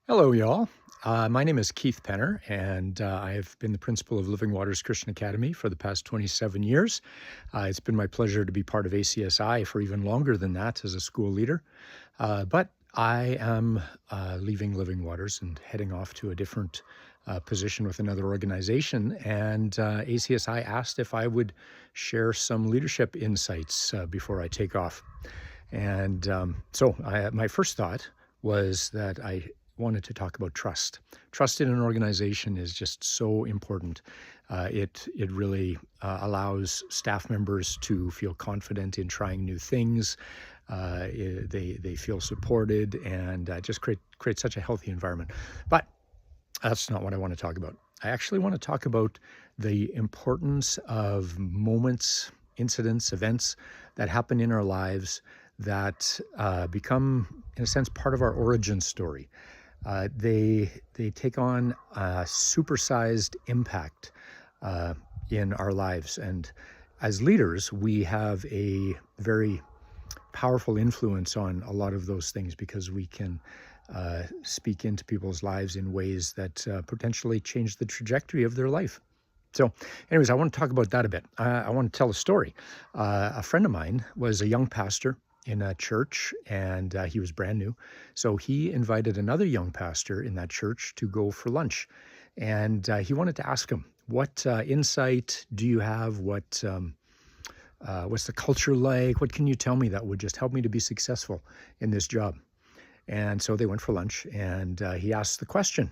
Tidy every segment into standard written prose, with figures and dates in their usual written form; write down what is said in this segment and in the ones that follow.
Hello, y'all. My name is Keith Penner, and I have been the principal of Living Waters Christian Academy for the past 27 years. It's been my pleasure to be part of ACSI for even longer than that as a school leader. But I am leaving Living Waters and heading off to a different position with another organization. And ACSI asked if I would share some leadership insights before I take off. And my first thought was that I wanted to talk about trust. Trust in an organization is just so important. It really allows staff members to feel confident in trying new things. They feel supported and just create such a healthy environment. But that's not what I want to talk about. I actually want to talk about the importance of moments, incidents, events that happen in our lives that become, in a sense, part of our origin story. They take on a supersized impact in our lives. And as leaders, we have a very powerful influence on a lot of those things because we can speak into people's lives in ways that potentially change the trajectory of their life. So anyways, I want to talk about that a bit. I want to tell a story. A friend of mine was a young pastor in a church, and he was brand new. So he invited another young pastor in that church to go for lunch. And he wanted to ask him, what insight do you have? What's the culture like? What can you tell me that would just help me to be successful in this job? And so they went for lunch, and he asked the question.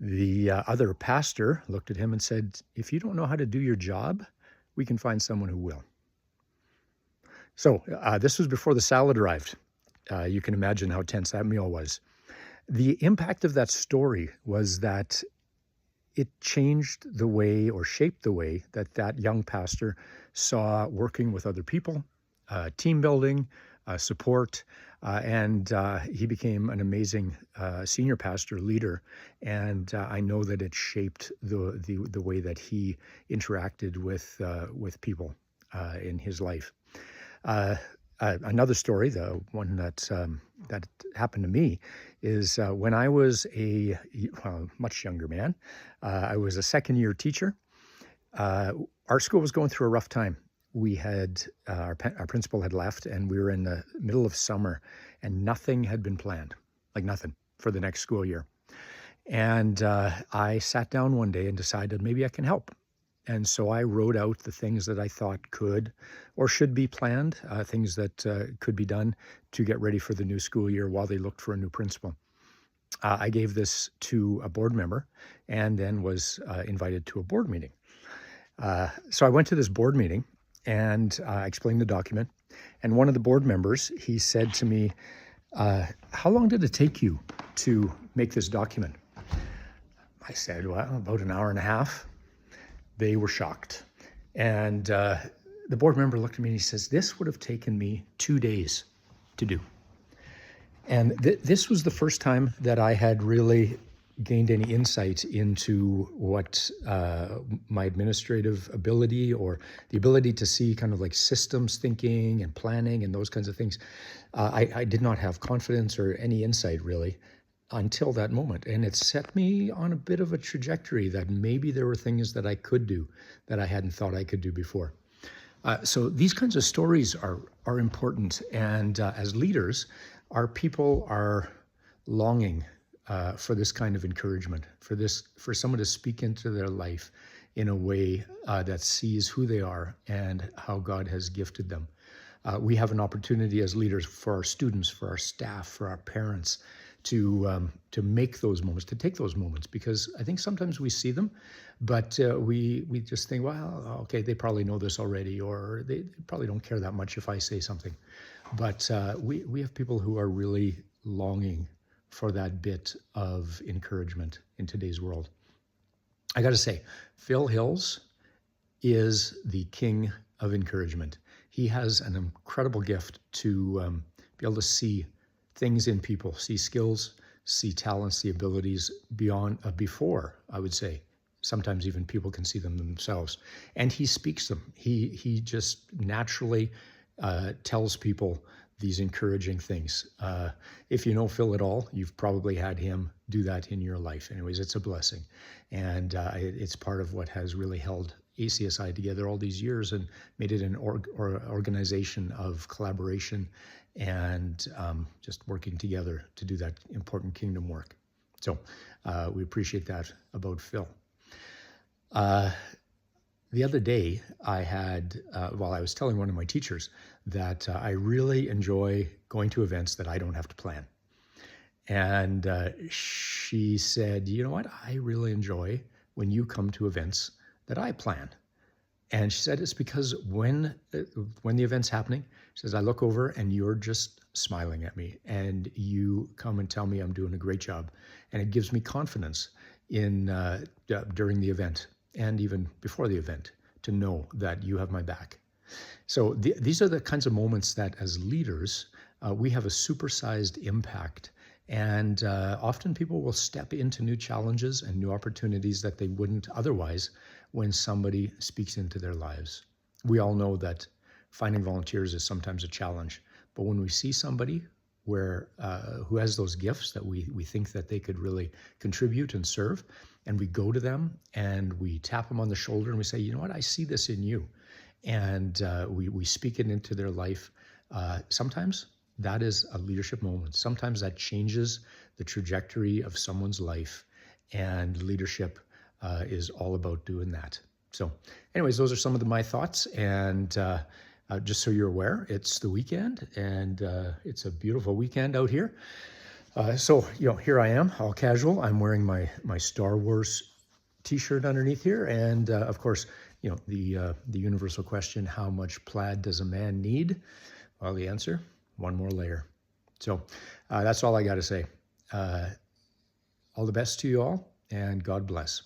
The other pastor looked at him and said, if you don't know how to do your job, we can find someone who will. So this was before the salad arrived. You can imagine how tense that meal was. The impact of that story was that it changed the way or shaped the way that that young pastor saw working with other people, team building, support, and he became an amazing senior pastor leader. And I know that it shaped the way that he interacted with people in his life. Another story, the one that happened to me, is when I was a much younger man. I was a second-year teacher. Our school was going through a rough time. We had our principal had left, and we were in the middle of summer, and nothing had been planned, like nothing, for the next school year. And I sat down one day and decided maybe I can help. And so I wrote out the things that I thought could or should be planned, things that could be done to get ready for the new school year while they looked for a new principal. I gave this to a board member and then was invited to a board meeting. So I went to this board meeting and I explained the document. And one of the board members, he said to me, how long did it take you to make this document? I said, well, about an hour and a half. They were shocked. And the board member looked at me and he says, this would have taken me 2 days to do. And this was the first time that I had really gained any insight into what my administrative ability or the ability to see kind of like systems thinking and planning and those kinds of things. I did not have confidence or any insight really until that moment. And it set me on a bit of a trajectory that maybe there were things that I could do that I hadn't thought I could do before. So these kinds of stories are important. And as leaders, our people are longing for this kind of encouragement, for someone to speak into their life in a way that sees who they are and how God has gifted them. We have an opportunity as leaders for our students, for our staff, for our parents, to make those moments, to take those moments, because I think sometimes we see them, but we just think, well, okay, they probably know this already, or they probably don't care that much if I say something. But we have people who are really longing for that bit of encouragement in today's world. I got to say, Phil Hills is the king of encouragement. He has an incredible gift to be able to see things in people, see skills, see talents, see abilities before, I would say. Sometimes even people can see them themselves. And he speaks them. He just naturally tells people these encouraging things. If you know Phil at all, you've probably had him do that in your life. Anyways, it's a blessing. And it's part of what has really held ACSI together all these years and made it an organization of collaboration and just working together to do that important kingdom work. So we appreciate that about Phil. The other day, I had, I was telling one of my teachers that I really enjoy going to events that I don't have to plan. And she said, you know what, I really enjoy when you come to events that I plan. And she said, it's because when the event's happening, she says, I look over and you're just smiling at me and you come and tell me I'm doing a great job. And it gives me confidence in during the event and even before the event to know that you have my back. So these are the kinds of moments that as leaders, we have a supersized impact. And often people will step into new challenges and new opportunities that they wouldn't otherwise when somebody speaks into their lives. We all know that finding volunteers is sometimes a challenge, but when we see somebody who has those gifts that we think that they could really contribute and serve, and we go to them and we tap them on the shoulder and we say, you know what, I see this in you. And we speak it into their life. Sometimes that is a leadership moment. Sometimes that changes the trajectory of someone's life, and leadership is all about doing that. So anyways, those are some of my thoughts. And just so you're aware, it's the weekend and it's a beautiful weekend out here. So, here I am, all casual. I'm wearing my Star Wars t-shirt underneath here. And of course, the universal question, how much plaid does a man need? Well, the answer, one more layer. So that's all I got to say. All the best to you all, and God bless.